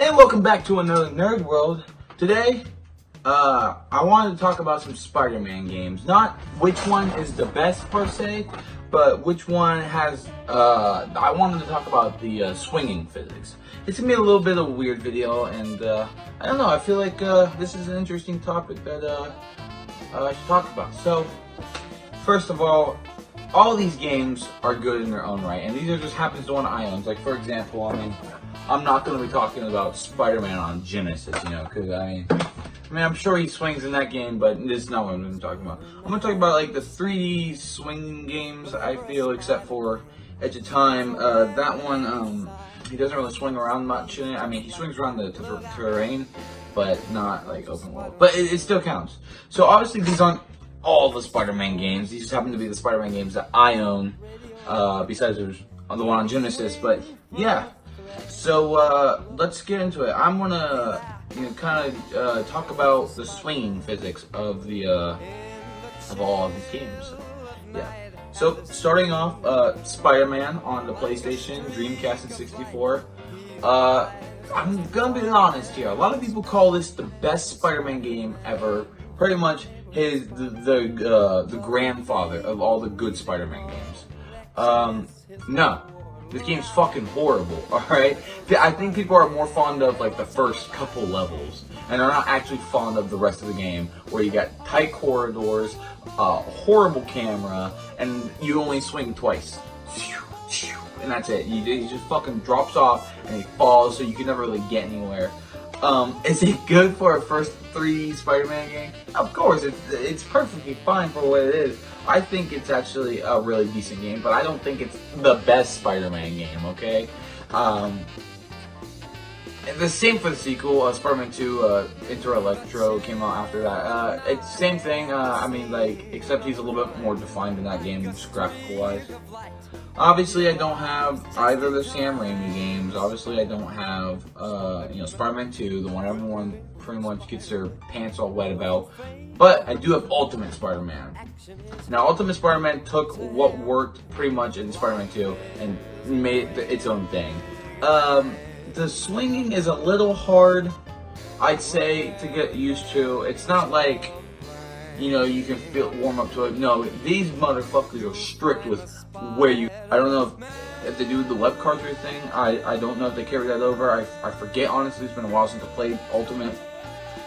And welcome back to another Nerd World. Today, I wanted to talk about some Spider-Man games. Not which one is the best per se, but which one has, I wanted to talk about the swinging physics. It's going to be a little bit of a weird video, and I don't know, I feel like this is an interesting topic that I should talk about. So, first of all these games are good in their own right, and these are just happens to one I own. Like, for example, I'm not going to be talking about Spider-Man on Genesis, because I'm sure he swings in that game, but this is not what I'm going to be talking about. I'm going to talk about like the 3D swinging games. I feel, except for Edge of Time, that one he doesn't really swing around much in it. He swings around the terrain, but not like open world. But it still counts. So obviously these aren't all the Spider-Man games. These just happen to be the Spider-Man games that I own. Besides there's the one on Genesis, but yeah. So let's get into it. I'm gonna kind of talk about the swinging physics of the of all of these games. Yeah. So starting off, Spider-Man on the PlayStation, Dreamcast, and 64. I'm gonna be honest here. A lot of people call this the best Spider-Man game ever. Pretty much the grandfather of all the good Spider-Man games. No. This game's fucking horrible, alright? I think people are more fond of like the first couple levels, and they're not actually fond of the rest of the game, where you got tight corridors, horrible camera, and you only swing twice. And that's it. He just fucking drops off, and he falls, so you can never really get anywhere. Is it good for a first 3D Spider-Man game? Of course, it's perfectly fine for what it is. I think it's actually a really decent game, but I don't think it's the best Spider-Man game, okay? The same for the sequel, Spider-Man 2, Inter Electro came out after that. It's the same thing, except he's a little bit more defined in that game, just graphical-wise. Obviously, I don't have either of the Sam Raimi games. Obviously, I don't have, Spider-Man 2, the one everyone pretty much gets their pants all wet about. But I do have Ultimate Spider-Man. Now, Ultimate Spider-Man took what worked pretty much in Spider-Man 2 and made it its own thing. The swinging is a little hard, I'd say, to get used to. It's not like, you can warm up to it. No, these motherfuckers are strict with where you... I don't know if they do the web cartridge thing. I don't know if they carry that over. I forget, honestly. It's been a while since I played Ultimate.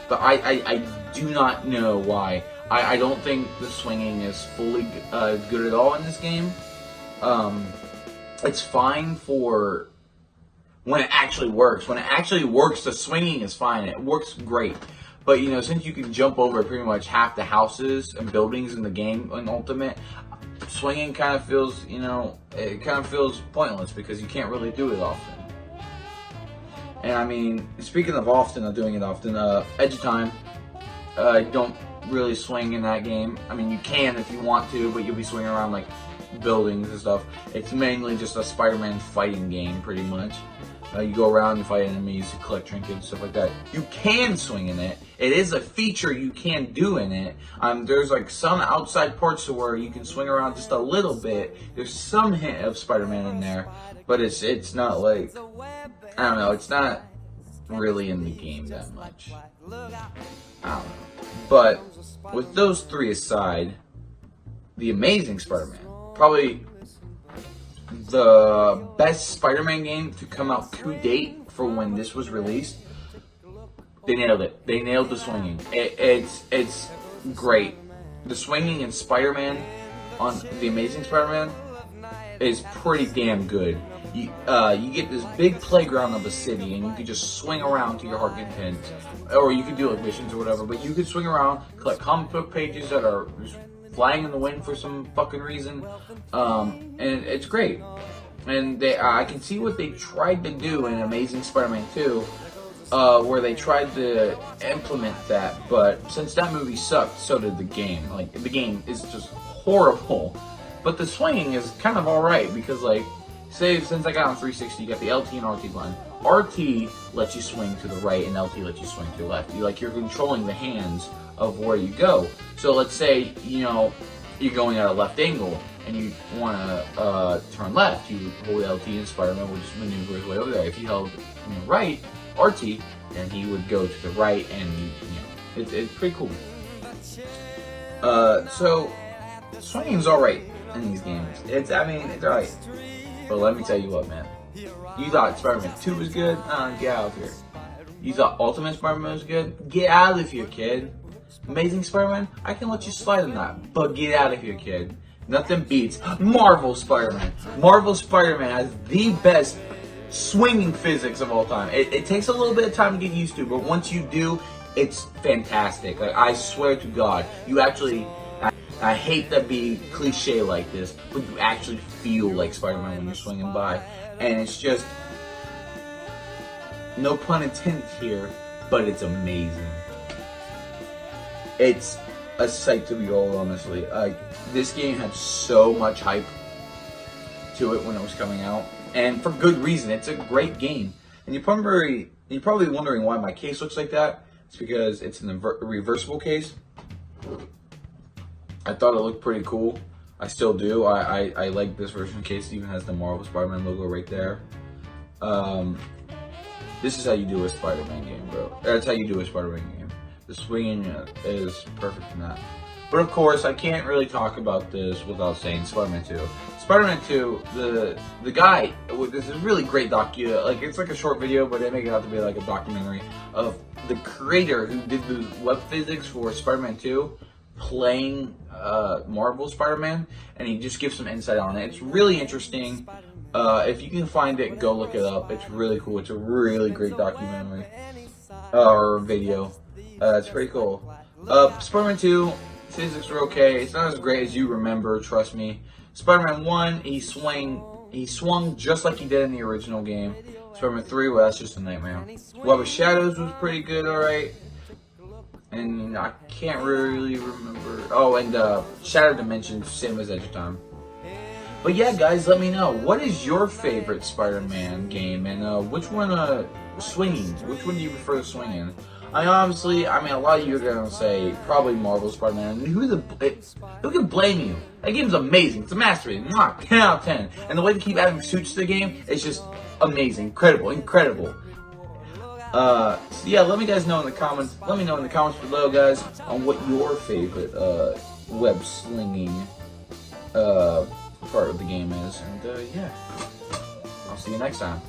But I do not know why. I don't think the swinging is fully good at all in this game. It's fine for when it actually works. When it actually works, the swinging is fine. It works great. But, since you can jump over pretty much half the houses and buildings in the game in Ultimate, swinging kind of feels, it kind of feels pointless because you can't really do it often. And speaking of doing it often, Edge of Time, don't really swing in that game. You can if you want to, but you'll be swinging around like buildings and stuff. It's mainly just a Spider-Man fighting game, pretty much. You go around, you fight enemies, you collect trinkets, stuff like that. You can swing in it. It is a feature you can do in it. There's like some outside parts to where you can swing around just a little bit. There's some hint of Spider-Man in there, but it's not like, I don't know, it's not really in the game that much. I don't know. But with those three aside, The Amazing Spider-Man, probably the best Spider-Man game to come out to date for when this was released. They nailed it. They nailed the swinging. It's great. The swinging in Spider-Man on The Amazing Spider-Man is pretty damn good. You get this big playground of a city, and you can just swing around to your heart content, or you can do like missions or whatever. But you could swing around, collect comic book pages that are just flying in the wind for some fucking reason, and it's great. And I can see what they tried to do in Amazing Spider-Man 2, where they tried to implement that, but since that movie sucked, so did the game. Like, the game is just horrible, but the swinging is kind of alright, because say, since I got on 360, you got the LT and RT button. RT lets you swing to the right, and LT lets you swing to the left. You're controlling the hands of where you go. So let's say, you're going at a left angle, and you want to turn left. You hold LT, and Spider-Man will just maneuver his way over there. If you held right, artsy, then he would go to the right, and it's pretty cool. So swinging's alright in these games. It's alright. But let me tell you what, man. You thought Spider-Man 2 was good? Get out of here. You thought Ultimate Spider-Man was good? Get out of here, kid. Amazing Spider-Man? I can let you slide on that, but get out of here, kid. Nothing beats Marvel Spider-Man. Marvel Spider-Man has the best swinging physics of all time. It takes a little bit of time to get used to, but once you do, it's fantastic. Like, I swear to God, you actually... I hate to be cliche like this, but you actually feel like Spider-Man when you're swinging by. And it's just... no pun intended here, but it's amazing. It's a sight to behold, honestly. This game had so much hype to it when it was coming out, and for good reason. It's a great game. And you're probably wondering why my case looks like that. It's because it's a reversible case. I thought it looked pretty cool. I still do. I like this version case. It even has the Marvel Spider-Man logo right there. This is how you do a Spider-Man game, bro. That's how you do a Spider-Man game. The swinging is perfect in that. But of course, I can't really talk about this without saying Spider-Man 2. Spider-Man 2, the guy, this is a really great it's like a short video, but they make it out to be like a documentary of the creator who did the web physics for Spider-Man 2 playing Marvel Spider-Man, and he just gives some insight on it. It's really interesting. If you can find it, go look it up. It's really cool. It's a really great documentary or video. It's pretty cool. Spider-Man 2, physics are okay. It's not as great as you remember, trust me. Spider-Man 1, he swung just like he did in the original game. Spider-Man 3, well, that's just a nightmare. Web of Shadows was pretty good, alright. And I can't really remember. Oh, and Shattered Dimensions, same as Edge of Time. But yeah, guys, let me know. What is your favorite Spider-Man game? And which one, swinging? Which one do you prefer to swing in? A lot of you are going to say probably Marvel Spider-Man. Who can blame you? That game's amazing. It's a masterpiece. 10 out of 10. And the way they keep adding suits to the game is just amazing. Incredible. So yeah, let me know in the comments below, guys, on what your favorite web slinging part of the game is. And yeah, I'll see you next time.